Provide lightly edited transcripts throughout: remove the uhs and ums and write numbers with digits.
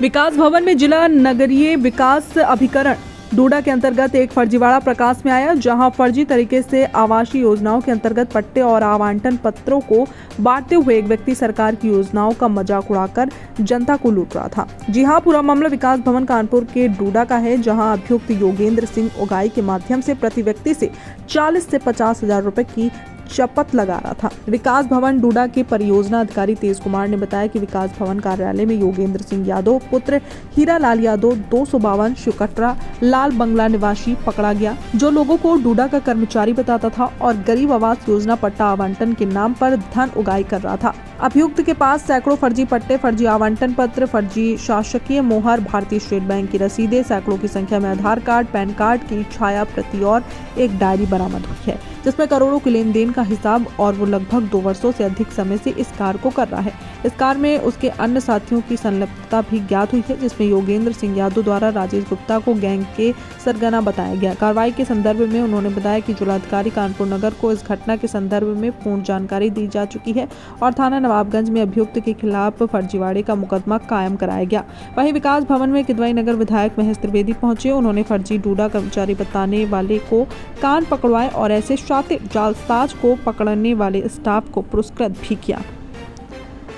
विकास भवन में जिला नगरीय विकास अभिकरण डूडा के अंतर्गत एक फर्जीवाड़ा प्रकाश में आया, जहां फर्जी तरीके से आवासीय योजनाओं के अंतर्गत पट्टे और आवंटन पत्रों को बांटते हुए एक व्यक्ति सरकार की योजनाओं का मजाक उड़ाकर जनता को लूट रहा था। जी हां, पूरा मामला विकास भवन कानपुर के डूडा का है, जहां अभियुक्त योगेंद्र सिंह उगाई के माध्यम से प्रति व्यक्ति से 40 से 50 हजार रुपए की शपथ लगा रहा था। विकास भवन डूडा के परियोजना अधिकारी तेज कुमार ने बताया कि विकास भवन कार्यालय में योगेंद्र सिंह यादव पुत्र हीरा लाल यादव 252 शुकट्रा लाल बंगला निवासी पकड़ा गया, जो लोगों को डूडा का कर्मचारी बताता था और गरीब आवास योजना पट्टा आवंटन के नाम पर धन उगाई कर रहा था। अभियुक्त के पास सैकड़ों फर्जी पट्टे, फर्जी आवंटन पत्र, फर्जी शासकीय मोहर, भारतीय स्टेट बैंक की रसीदें, सैकड़ों की संख्या में आधार कार्ड, पैन कार्ड की छाया प्रति और एक डायरी बरामद हुई है, जिसमें करोड़ों के लेन देन का हिसाब, और वो लगभग 2 वर्षों से अधिक समय से इस कार्य को कर रहा है। इस कार्य में उसके अन्य साथियों की संलिप्तता भी ज्ञात हुई है, जिसमें योगेंद्र सिंह यादव द्वारा राजेश गुप्ता को गैंग के सरगना बताया गया। कार्रवाई के संदर्भ में उन्होंने बताया कि जिलाधिकारी कानपुर नगर को इस घटना के संदर्भ में पूर्ण जानकारी दी जा चुकी है और थाना नवाबगंज में अभियुक्त के खिलाफ फर्जीवाड़े का मुकदमा कायम कराया गया। वहीं विकास भवन में किदवई नगर विधायक महेश त्रिवेदी पहुंचे। उन्होंने फर्जी डूडा कर्मचारी बताने वाले को कान पकड़वाए और ऐसे शातिर जालसाज को पकड़ने वाले स्टाफ को पुरस्कृत भी किया।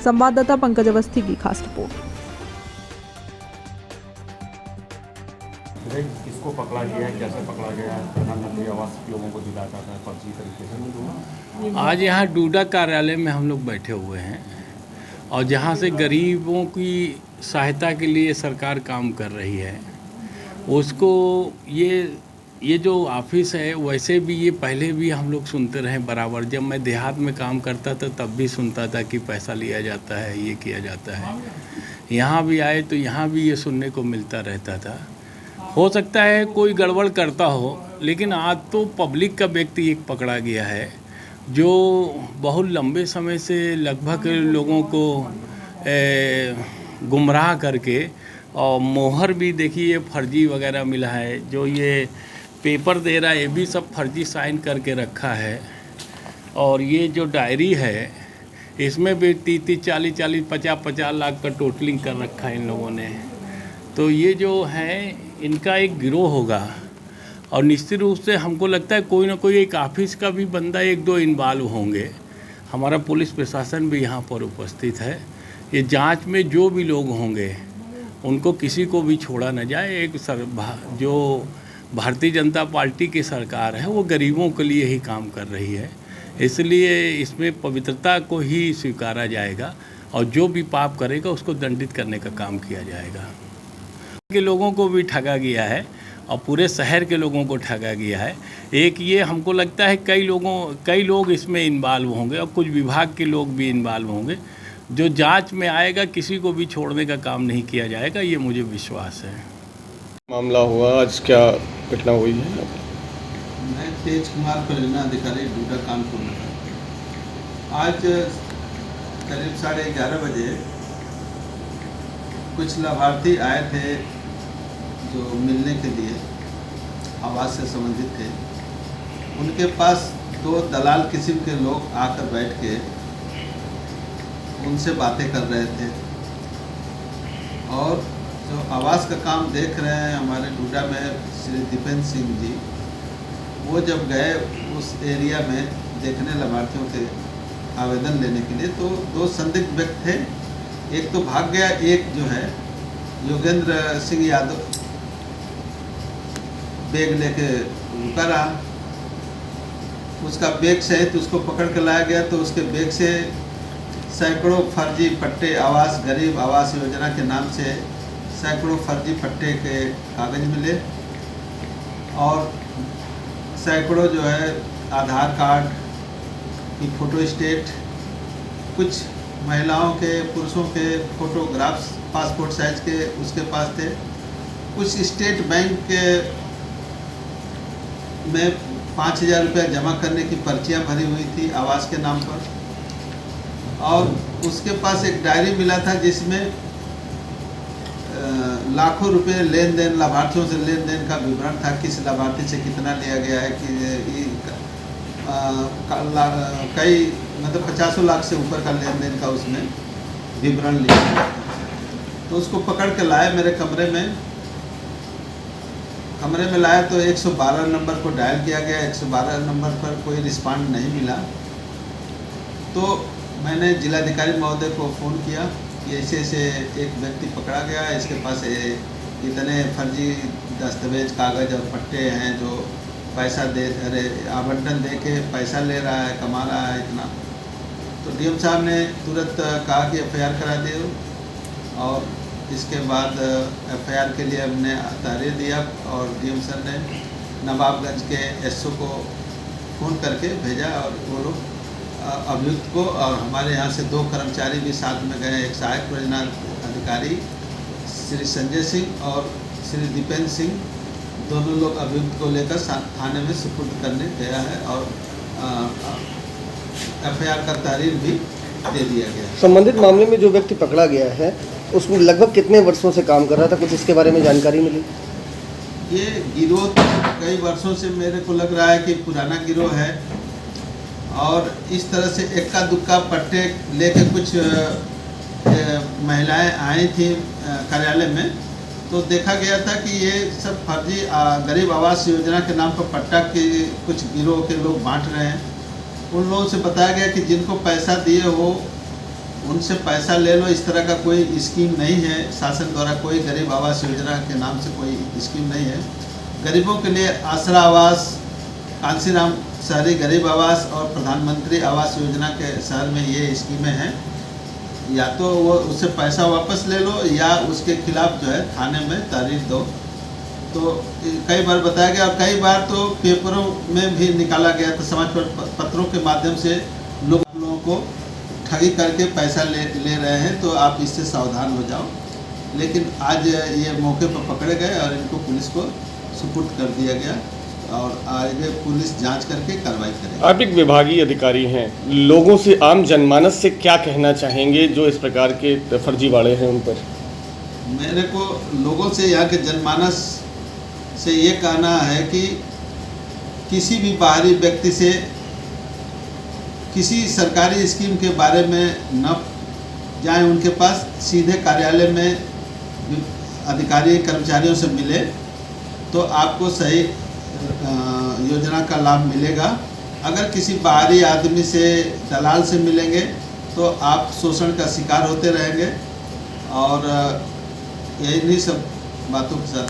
संवाददाता पंकज अवस्थी की खास रिपोर्ट। किसको पकड़ा गया है, कैसे पकड़ा गया है? प्रधानमंत्री आवास लोगों को दिलाया जाता है फर्जी तरीके से। आज यहाँ डूडा कार्यालय में हम लोग बैठे हुए हैं और जहाँ से गरीबों की सहायता के लिए सरकार काम कर रही है, उसको ये जो ऑफिस है, वैसे भी ये पहले भी हम लोग सुनते रहे बराबर। जब मैं देहात में काम करता था तब भी सुनता था कि पैसा लिया जाता है, ये किया जाता है। यहाँ भी आए तो यहाँ भी ये सुनने को मिलता रहता था। हो सकता है कोई गड़बड़ करता हो, लेकिन आज तो पब्लिक का व्यक्ति एक पकड़ा गया है जो बहुत लंबे समय से लगभग लोगों को गुमराह करके, और मोहर भी देखिए फर्जी वगैरह मिला है। जो ये पेपर दे रहा है ये भी सब फर्जी साइन करके रखा है। और ये जो डायरी है इसमें भी 30-40, 50-50 लाख का टोटलिंग कर रखा है इन लोगों ने। तो ये जो है इनका एक गिरोह होगा और निश्चित रूप से हमको लगता है कोई ना कोई एक ऑफिस का भी बंदा 1-2 इन्वॉल्व होंगे। हमारा पुलिस प्रशासन भी यहाँ पर उपस्थित है। ये जांच में जो भी लोग होंगे उनको किसी को भी छोड़ा न जाए। जो भारतीय जनता पार्टी की सरकार है वो गरीबों के लिए ही काम कर रही है, इसलिए इसमें पवित्रता को ही स्वीकारा जाएगा और जो भी पाप करेगा उसको दंडित करने का काम किया जाएगा। के लोगों को भी ठगा गया है और पूरे शहर के लोगों को ठगा गया है। एक ये हमको लगता है कई लोग इसमें इन्वॉल्व होंगे और कुछ विभाग के लोग भी इन्वॉल्व होंगे। जो जांच में आएगा किसी को भी छोड़ने का काम नहीं किया जाएगा, ये मुझे विश्वास है। मामला हुआ आज, क्या घटना हुई है? मैं तेज कुमार परियोजना अधिकारी डूडा कानपुर नगर। आज करीब 11:30 बजे कुछ लाभार्थी आए थे जो मिलने के लिए आवास से संबंधित थे। उनके पास 2 दलाल किस्म के लोग आकर बैठ के उनसे बातें कर रहे थे और जो आवास का काम देख रहे हैं हमारे डूडा में श्री दीपेंद्र सिंह जी, वो जब गए उस एरिया में देखने लाभार्थियों के आवेदन लेने के लिए, तो 2 संदिग्ध व्यक्ति थे। एक तो भाग गया, एक जो है योगेंद्र सिंह यादव बैग लेके रुका रहा। उसका बैग सहित उसको पकड़ कर लाया गया तो उसके बैग से सैकड़ों फर्जी पट्टे, आवास गरीब आवास योजना के नाम से सैकड़ों फर्जी पट्टे के कागज मिले और सैकड़ों जो है आधार कार्ड की फ़ोटो स्टेट, कुछ महिलाओं के पुरुषों के फोटोग्राफ्स पासपोर्ट साइज के उसके पास थे। कुछ स्टेट बैंक के में 5,000 रुपया जमा करने की पर्चियाँ भरी हुई थी आवास के नाम पर, और उसके पास एक डायरी मिला था जिसमें लाखों रुपए लेन देन, लाभार्थियों से लेन देन का विवरण था। किस लाभार्थी से कितना लिया गया है कि कई मतलब 50 लाख से ऊपर का लेन देन का उसमें विवरण लिखा गया था। तो तो उसको पकड़ के लाए मेरे कमरे में लाया तो 112 नंबर को डायल किया गया। 112 नंबर पर कोई रिस्पॉन्ड नहीं मिला। तो मैंने जिलाधिकारी महोदय को फ़ोन किया कि ऐसे ऐसे एक व्यक्ति पकड़ा गया है, इसके पास इतने फर्जी दस्तावेज कागज़ और पट्टे हैं जो पैसा आवंटन दे के पैसा ले रहा है, कमा रहा है इतना। तो डीएम साहब ने तुरंत कहा कि एफआईआर करा दे और इसके बाद एफआईआर के लिए हमने तहरीर दिया और डीएम सर ने नवाबगंज के एसओ को फ़ोन करके भेजा और वो लोग अभियुक्त को और हमारे यहाँ से 2 कर्मचारी भी साथ में गए। एक सहायक परियोजना अधिकारी श्री संजय सिंह और श्री दीपेंद्र सिंह, दोनों लोग अभियुक्त को लेकर थाने में सुपुर्द करने गया है और एफआईआर का तहरीर भी दे दिया गया। संबंधित मामले में जो व्यक्ति पकड़ा गया है उसमें लगभग कितने वर्षों से काम कर रहा था, कुछ इसके बारे में जानकारी मिली? ये गिरोह कई वर्षों से मेरे को लग रहा है कि पुराना गिरोह है और इस तरह से इक्का दुक्का पट्टे लेके कुछ महिलाएं आई थी कार्यालय में, तो देखा गया था कि ये सब फर्जी गरीब आवास योजना के नाम पर पट्टा के कुछ गिरोह के लोग बांट रहे हैं। उन लोगों से बताया गया कि जिनको पैसा दिए हो उनसे पैसा ले लो। इस तरह का कोई स्कीम नहीं है, शासन द्वारा कोई गरीब आवास योजना के नाम से कोई स्कीम नहीं है। गरीबों के लिए आसरा आवास, कांसीराम शहरी गरीब आवास और प्रधानमंत्री आवास योजना के शहर में ये स्कीमें हैं। या तो वो उससे पैसा वापस ले लो या उसके खिलाफ जो है थाने में तहरीर दो। तो कई बार बताया गया और कई बार तो पेपरों में भी निकाला गया था, समाज पत्रों के माध्यम से लोगों को ठगी करके पैसा ले रहे हैं, तो आप इससे सावधान हो जाओ। लेकिन आज ये मौके पर पकड़े गए और इनको पुलिस को सुपुर्द कर दिया गया और आगे पुलिस जांच करके कार्रवाई करेगी। आप एक विभागीय अधिकारी हैं, लोगों से, आम जनमानस से क्या कहना चाहेंगे जो इस प्रकार के फर्जीवाड़े हैं उन पर? मेरे को लोगों से, यहाँ के जनमानस से ये कहना है कि किसी भी बाहरी व्यक्ति से किसी सरकारी स्कीम के बारे में न जाएं, उनके पास सीधे कार्यालय में अधिकारी कर्मचारियों से मिले तो आपको सही योजना का लाभ मिलेगा। अगर किसी बाहरी आदमी से, दलाल से मिलेंगे तो आप शोषण का शिकार होते रहेंगे और यही सब बातों के साथ